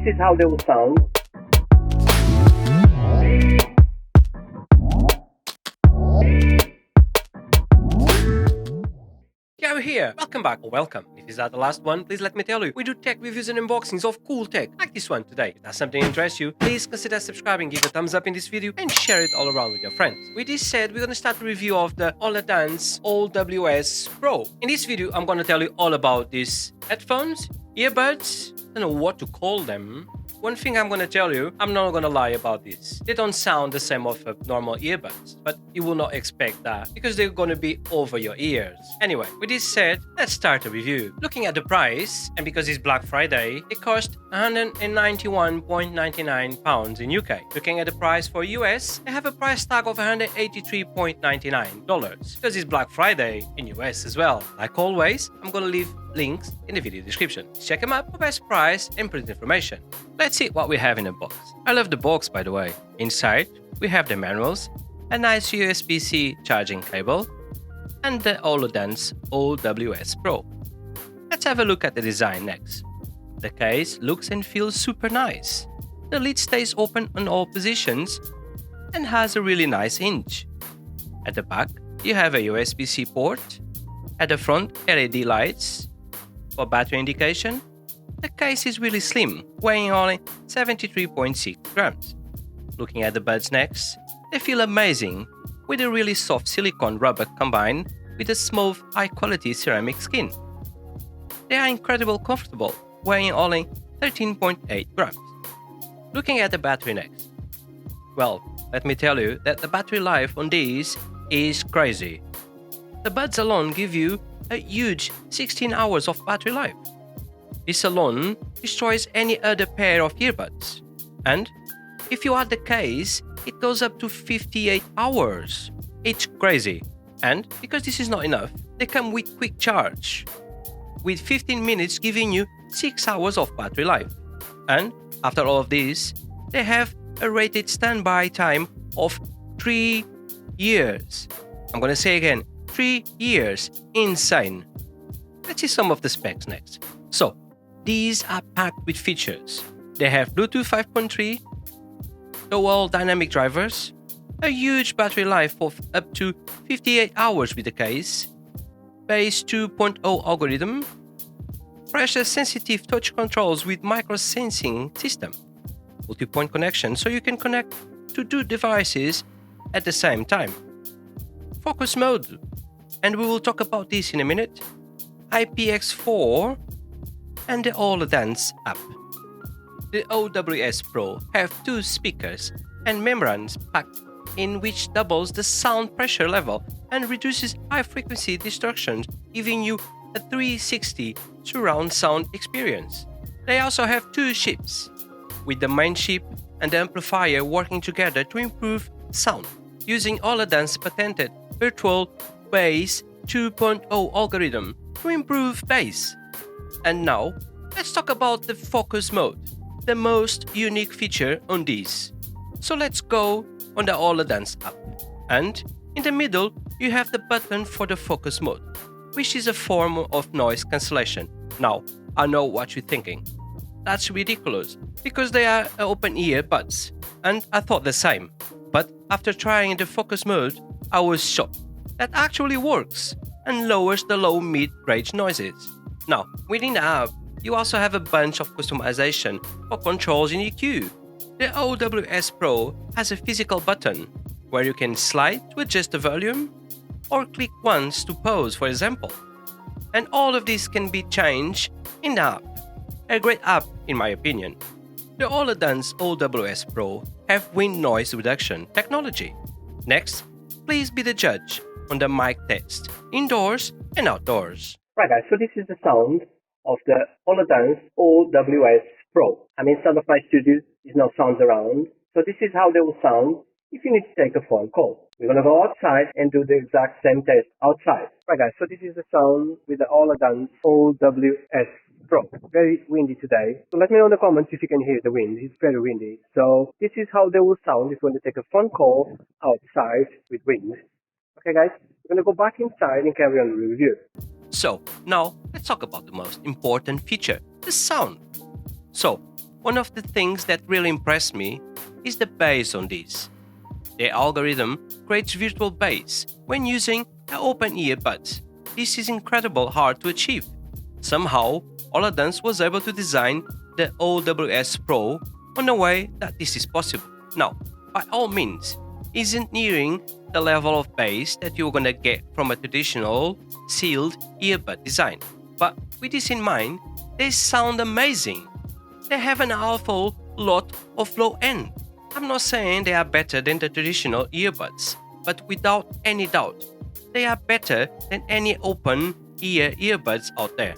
is how they will sound. Gary here, welcome back or welcome. If this is the last one, please let me tell you, we do tech reviews and unboxings of cool tech, like this one today. If that's something interests you, please consider subscribing, give a thumbs up in this video and share it all around with your friends. With this said, we're gonna start the review of the OLADANCE OWS Pro. In this video, I'm gonna tell you all about these headphones, earbuds, I don't know what to call them. One thing I'm gonna tell you, I'm not gonna lie about this. They don't sound the same of a normal earbuds, but you will not expect that because they're gonna be over your ears. Anyway, with this said, let's start the review. Looking at the price, and because it's Black Friday, it cost £191.99 in UK. Looking at the price for US, they have a price tag of $183.99 because it's Black Friday in US as well. Like always, I'm gonna leave links in the video description. Check them out for best price and print information. Let's see what we have in the box. I love the box, by the way. Inside, we have the manuals, a nice USB-C charging cable, and the OLADANCE OWS Pro. Let's have a look at the design next. The case looks and feels super nice. The lid stays open in all positions and has a really nice hinge. At the back, you have a USB-C port. At the front, LED lights. For battery indication, the case is really slim, weighing only 73.6 grams. Looking at the buds next, they feel amazing with a really soft silicone rubber combined with a smooth, high-quality ceramic skin. They are incredibly comfortable, weighing only 13.8 grams. Looking at the battery next. Well, let me tell you that the battery life on these is crazy. The buds alone give you a huge 16 hours of battery life. This alone destroys any other pair of earbuds. And if you add the case, it goes up to 58 hours. It's crazy. And because this is not enough, they come with quick charge, with 15 minutes giving you 6 hours of battery life. And after all of this, they have a rated standby time of 3 years. I'm gonna say again, 3 years. Insane. Let's see some of the specs next. So, these are packed with features. They have Bluetooth 5.3, dual dynamic drivers, a huge battery life of up to 58 hours with the case, base 2.0 algorithm, pressure-sensitive touch controls with micro-sensing system, multipoint connection so you can connect to 2 devices at the same time, focus mode, and we will talk about this in a minute, IPX4, and the OLADANCE app. The OWS Pro have 2 speakers and membranes packed in which doubles the sound pressure level and reduces high-frequency distortions, giving you a 360 surround sound experience. They also have 2 chips, with the main chip and the amplifier working together to improve sound, using OLADANCE patented virtual bass 2.0 algorithm to improve bass. And now, let's talk about the focus mode, the most unique feature on these. So let's go on the OLADANCE app. And in the middle, you have the button for the focus mode, which is a form of noise cancellation. Now, I know what you're thinking. That's ridiculous, because they are open ear buds, and I thought the same. But after trying the focus mode, I was shocked. That actually works and lowers the low mid-range noises. Now, within the app, you also have a bunch of customization for controls in EQ. The OWS Pro has a physical button where you can slide to adjust the volume or click once to pause, for example. And all of this can be changed in the app. A great app, in my opinion. The OLADANCE OWS Pro have wind noise reduction technology. Next, please be the judge on the mic test, indoors and outdoors. Right guys, so this is the sound of the OLADANCE OWS Pro. I'm inside of my studio, there's no sounds around. So this is how they will sound if you need to take a phone call. We're going to go outside and do the exact same test outside. Right guys, so this is the sound with the OLADANCE OWS Pro. Very windy today. So let me know in the comments if you can hear the wind. It's very windy. So this is how they will sound if you want to take a phone call outside with wind. Okay guys, we're going to go back inside and carry on the review. So now let's talk about the most important feature, the sound. So one of the things that really impressed me is the bass on this. The algorithm creates virtual bass when using an open earbuds. This is incredibly hard to achieve. Somehow, OLADANCE was able to design the OWS Pro in a way that this is possible. Now, by all means, isn't nearing the level of bass that you're gonna get from a traditional sealed earbud design. But with this in mind, they sound amazing. They have an awful lot of low end. I'm not saying they are better than the traditional earbuds, but without any doubt, they are better than any open ear earbuds out there.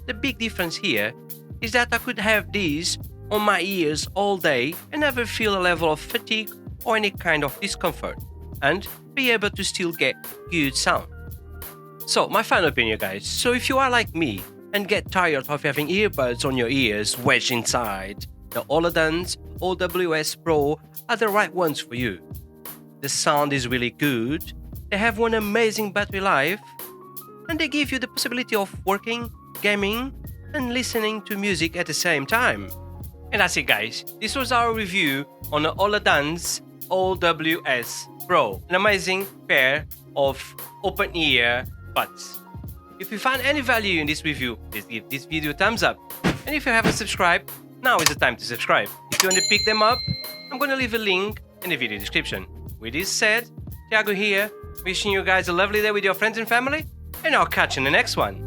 The big difference here is that I could have these on my ears all day and never feel a level of fatigue or any kind of discomfort, and be able to still get good sound. So my final opinion, guys, so if you are like me and get tired of having earbuds on your ears wedged inside, the OLADANCE OWS Pro are the right ones for you. The sound is really good, they have one amazing battery life, and they give you the possibility of working, gaming, and listening to music at the same time. And that's it, guys. This was our review on the OLADANCE OWS Pro, an amazing pair of open-ear buds. If you found any value in this review, please give this video a thumbs up. And if you haven't subscribed, now is the time to subscribe. If you want to pick them up, I'm going to leave a link in the video description. With this said, Thiago here, wishing you guys a lovely day with your friends and family, and I'll catch you in the next one.